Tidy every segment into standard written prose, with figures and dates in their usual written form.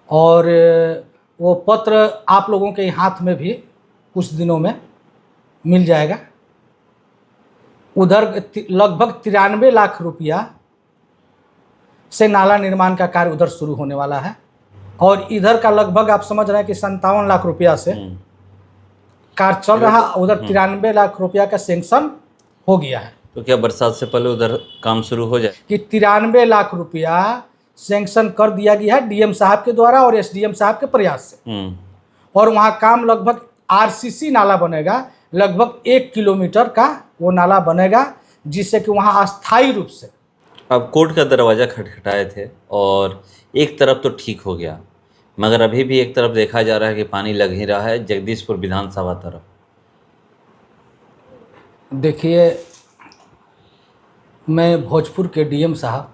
और वो पत्र आप लोगों के हाथ में भी कुछ दिनों में मिल जाएगा। उधर लगभग 93 लाख रुपया से नाला निर्माण का कार्य उधर शुरू होने वाला है और इधर का लगभग आप समझ रहे हैं कि 57 लाख रुपया से कार्य चल रहा। उधर 93 लाख रुपया का सेंक्शन हो गया है। तो क्या बरसात से पहले उधर काम शुरू हो जाए? कि 93 लाख रुपया सेंक्शन कर दिया गया है डीएम साहब के द्वारा और एसडीएम साहब के प्रयास से। और वहाँ काम लगभग आरसीसी नाला बनेगा, लगभग 1 किलोमीटर का वो नाला बनेगा, जिससे कि वहाँ अस्थायी रूप से। अब कोर्ट का दरवाज़ा खटखटाए थे और एक तरफ तो ठीक हो गया, मगर अभी भी एक तरफ देखा जा रहा है कि पानी लग ही रहा है जगदीशपुर विधानसभा तरफ। देखिए, मैं भोजपुर के डीएम साहब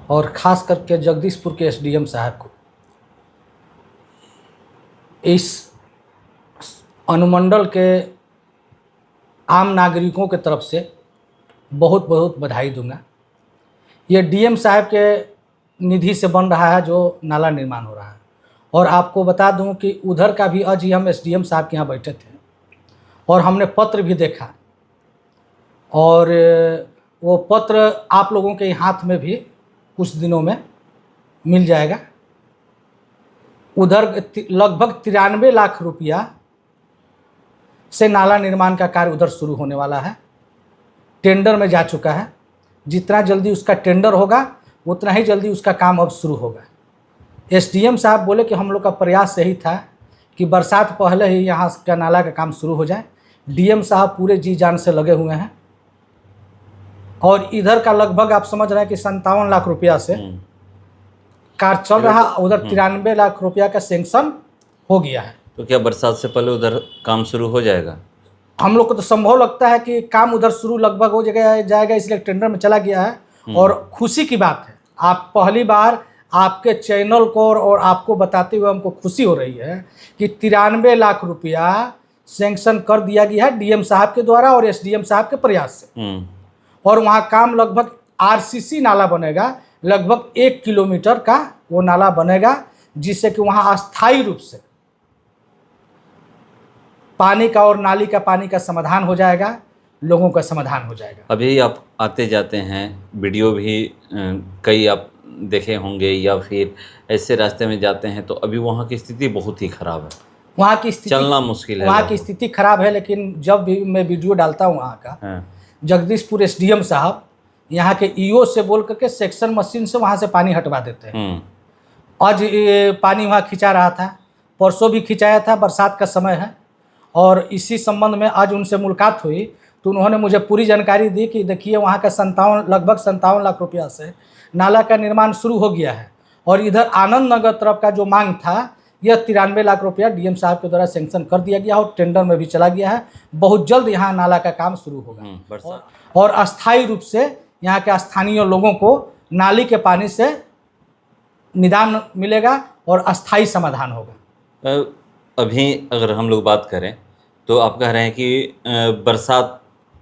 और ख़ास करके जगदीशपुर के एसडीएम साहब को इस अनुमंडल के आम नागरिकों के तरफ से बहुत बहुत बधाई दूंगा। ये डीएम साहब के निधि से बन रहा है जो नाला निर्माण हो रहा है। और आपको बता दूं कि उधर का भी आज ही हम एसडीएम साहब के यहाँ बैठे थे और हमने पत्र भी देखा और वो पत्र आप लोगों के हाथ में भी कुछ दिनों में मिल जाएगा। उधर लगभग 93 लाख रुपया से नाला निर्माण का कार्य उधर शुरू होने वाला है। टेंडर में जा चुका है। जितना जल्दी उसका टेंडर होगा उतना ही जल्दी उसका काम अब शुरू होगा। एसडीएम साहब बोले कि हम लोग का प्रयास यही था कि बरसात पहले ही यहाँ का नाला का काम शुरू हो जाए। डीएम साहब पूरे जी जान से लगे हुए हैं और इधर का लगभग आप समझ रहे हैं कि 57 लाख रुपया से कार्य चल रहा। उधर 93 लाख रुपया का सेंक्शन हो गया है। तो क्या बरसात से पहले उधर काम शुरू हो जाएगा? हम लोग को तो संभव लगता है कि काम उधर शुरू लगभग हो जाएगा, इसलिए टेंडर में चला गया है। और खुशी की बात है, आप पहली बार आपके चैनल को और आपको बताते हुए हमको खुशी हो रही है कि 93 लाख रुपया सेंक्शन कर दिया गया है डीएम साहब के द्वारा और एसडीएम साहब के प्रयास से। और वहाँ काम लगभग आरसीसी नाला बनेगा, लगभग 1 किलोमीटर का वो नाला बनेगा, जिससे कि वहाँ अस्थायी रूप से पानी का और नाली का पानी का समाधान हो जाएगा, लोगों का समाधान हो जाएगा। अभी आप आते जाते हैं, वीडियो भी कई आप देखे होंगे या फिर ऐसे रास्ते में जाते हैं, तो अभी वहाँ की स्थिति बहुत ही ख़राब है। वहाँ की स्थिति चलना मुश्किल है। वहाँ की स्थिति खराब है, लेकिन जब भी मैं वीडियो डालता हूँ वहाँ का, जगदीशपुर एसडीएम साहब यहाँ के ईओ से बोल करके सेक्शन मशीन से वहाँ से पानी हटवा देते हैं। आज पानी वहाँ खिंचा रहा था, परसों भी खिंचाया था, बरसात का समय है। और इसी संबंध में आज उनसे मुलाकात हुई तो उन्होंने मुझे पूरी जानकारी दी कि देखिए वहाँ का लगभग 57 लाख रुपया से नाला का निर्माण शुरू हो गया है। और इधर आनंद नगर तरफ का जो मांग था, यह 93 लाख रुपया डीएम साहब के द्वारा सेंक्शन कर दिया गया और टेंडर में भी चला गया है। बहुत जल्द यहाँ नाला का काम शुरू होगा और अस्थायी रूप से यहाँ के स्थानीय लोगों को नाली के पानी से निदान मिलेगा और अस्थायी समाधान होगा। अभी अगर हम लोग बात करें तो आप कह रहे हैं कि बरसात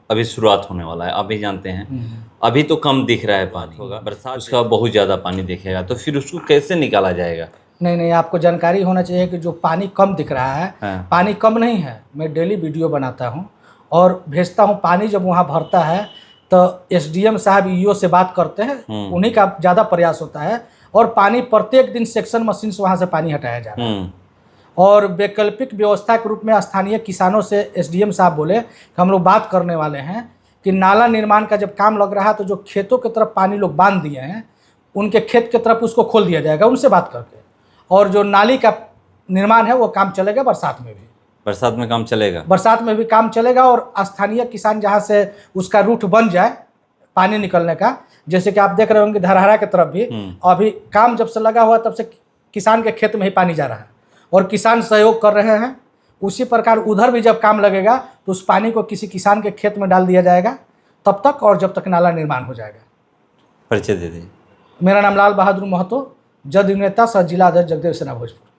अभी शुरुआत होने वाला है, आप भी जानते हैं। अभी तो कम दिख रहा है पानी, होगा बरसात उसका बहुत ज़्यादा पानी दिखेगा, तो फिर उसको कैसे निकाला जाएगा? नहीं, आपको जानकारी होना चाहिए कि जो पानी कम दिख रहा है, पानी कम नहीं है। मैं डेली वीडियो बनाता हूँ और भेजता हूँ। पानी जब वहाँ भरता है तो एसडीएम साहब ईओ से बात करते हैं, उन्हीं का ज़्यादा प्रयास होता है और पानी प्रत्येक दिन सेक्शन मशीन से वहाँ से पानी हटाया जा रहा है। और वैकल्पिक व्यवस्था के रूप में स्थानीय किसानों से एसडीएम साहब बोले कि हम लोग बात करने वाले हैं कि नाला निर्माण का जब काम लग रहा है तो जो खेतों की तरफ पानी लोग बांध दिए हैं, उनके खेत की तरफ उसको खोल दिया जाएगा उनसे बात करके। और जो नाली का निर्माण है वो काम चलेगा बरसात में भी। बरसात में काम चलेगा? बरसात में भी काम चलेगा। और स्थानीय किसान जहाँ से उसका रूट बन जाए पानी निकलने का, जैसे कि आप देख रहे होंगे धरहरा की तरफ भी अभी काम जब से लगा हुआ तब से किसान के खेत में ही पानी जा रहा है और किसान सहयोग कर रहे हैं। उसी प्रकार उधर भी जब काम लगेगा तो उस पानी को किसी किसान के खेत में डाल दिया जाएगा तब तक, और जब तक नाला निर्माण हो जाएगा। परिचय दे दीजिए। मेरा नाम लाल बहादुर महतो, जदयू नेता, सह जिला अध्यक्ष जगदेव सेना भोजपुर।